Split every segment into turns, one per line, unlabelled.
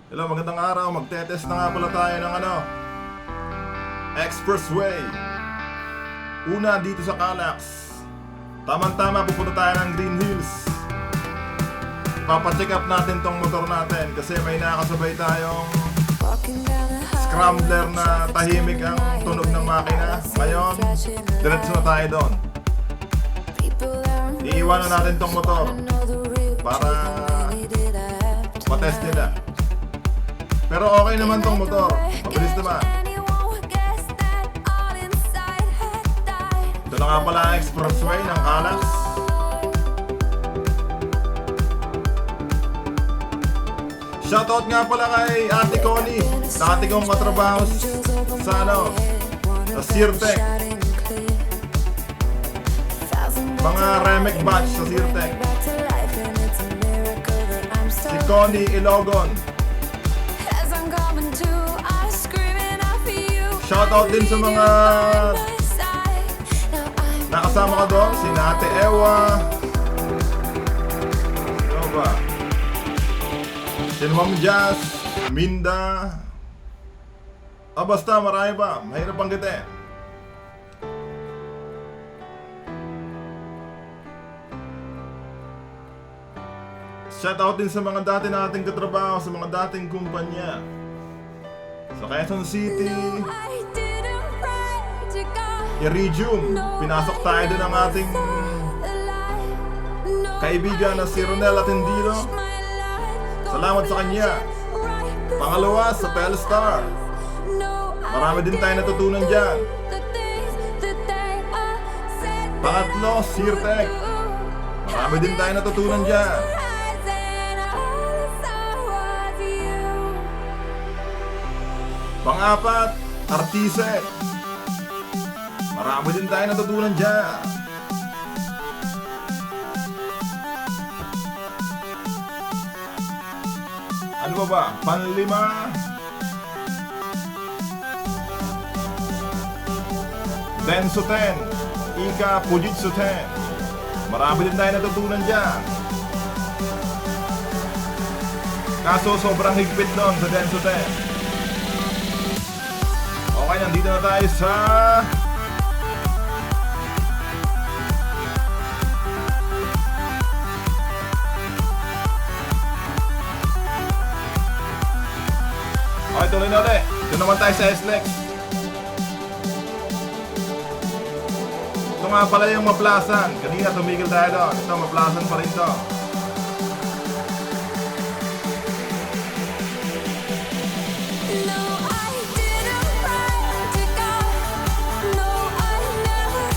Hello, magandang araw. Magte-test na nga pala tayo ng Expressway. Una dito sa Calax. Tamang-tama, pupunta tayo ng Green Hills. Papacheck up natin tong motor natin kasi may nakasabay tayong scrambler na tahimik ang tunog ng makina. Ngayon, diretso na tayo doon. Iiwanan natin tong motor para matest nila. Pero okay naman tong motor. Mabilis naman. Ito na nga pala ang expressway ng Calax. Shoutout nga pala kay Ate Connie. Dati kong katrabaho sa sa Sirtec. Mga Remec batch sa Sirtec. Si Connie Ilogon. Shoutout din sa mga nakasama ka doon, si Ate Ewa. Ano ba? Si Ma'am Jazz, Minda. Basta marami ba? Mahirap ang kita. Shoutout din sa mga dati nating katrabaho, sa mga dating kumpanya. Sa Quezon City, Iridium, pinasok tayo din ang ating kaibigan na si Ronel Atendino. Salamat sa kanya. Pangalawa, sa Telstar. Marami din tayo natutunan dyan. Pangatlo, Sirtec. Marami din tayo natutunan dyan. Pang-apat, Artise. Marami din tayo natutunan dyan. Ano ba? Panlima, Denso 10, Ika Fujitsu 10. Marami din tayo natutunan dyan. Kaso sobrang higpit doon sa Denso 10. Okay, nandito na tayo sa okay, tuloy na ulit. Ito naman tayo sa SLEX. Ito nga pala yung Maplasan. Kanina tumigil tayo doon. Ito, Maplasan pa rin to.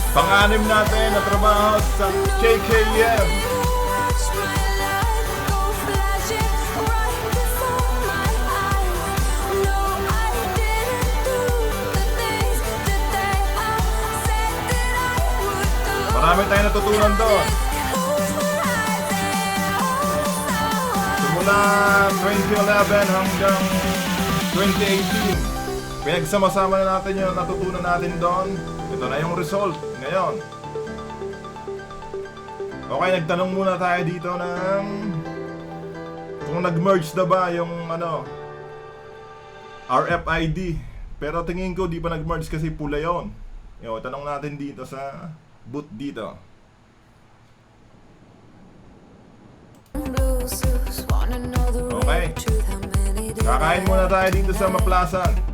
Pang-anim natin na trabaho sa KKM. Marami tayong natutunan doon. Simula 2011 hanggang 2018. Pinagsama-sama na natin yung natutunan natin doon. Ito na yung result ngayon. Okay, nagtanong muna tayo dito ng kung nag-merge na ba yung RFID. Pero tingin ko di pa nag-merge kasi pula yun. Tanong natin dito sa booth dito. Okay, kakain muna tayo dito sa Maplasan.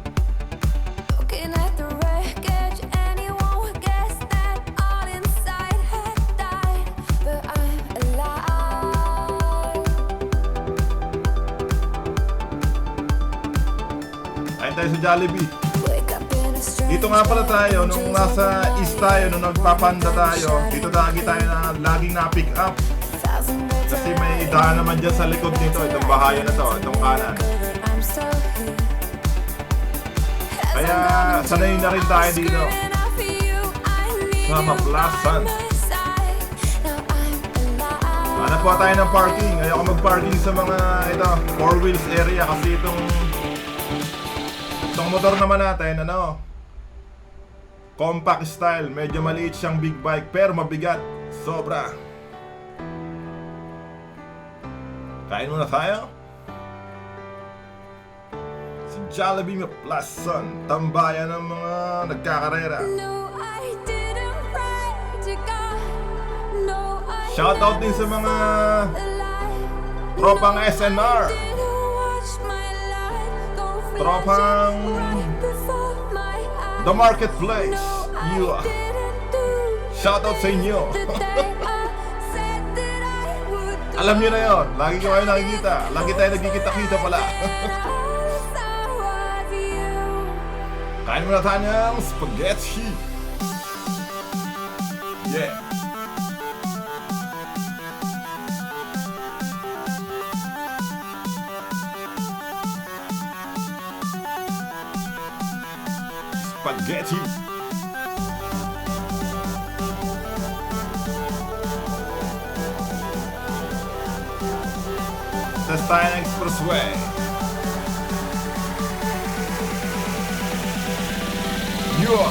Tayo sa Jollibee. Dito nga pala tayo nung nasa east tayo, nung nagpapanda tayo. Dito tayo na laging na-pick up. Kasi may daan naman dyan sa likod nito. Itong bahaya na to, itong kanan. Kaya sanay na rin tayo dito sa Maplasan. Hanap po tayo ng parking. Ayoko mag-parking sa mga 4 wheels area kasi itong motor naman natin, compact style. Medyo maliit siyang big bike pero mabigat. Sobra. Kain muna tayo. Si Jollibee Maplasan, tambayan ng mga nagkakarera. Shoutout din sa mga tropang SNR, tropang The Marketplace. Shoutout sa inyo. Alam nyo na yun, lagi ko kayo nakikita. Lagi tayo nagkikita-kita pala. Kain muna tayo ng spaghetti. Yeah. Spaghetti. Test tayo ng expressway. Yeah.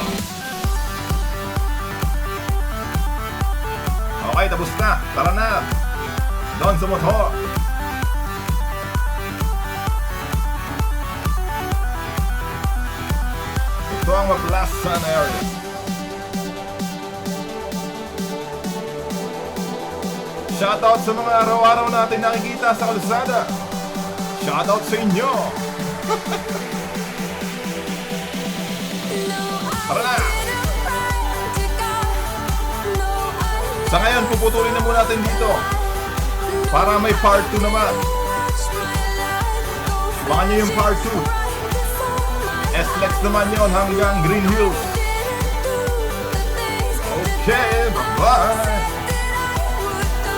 Okay, tapos na. Tara na. Doon sa motor. Ito ang Maplasan area. Shoutout sa mga araw-araw natin nakikita sa kalsada. Shoutout sa inyo. Tara na. Sa ngayon, puputulin na muna natin dito para may part 2 naman. Abangan nyo yung part 2. SLEX naman yun hanggang Green Hills. Okay, bye-bye.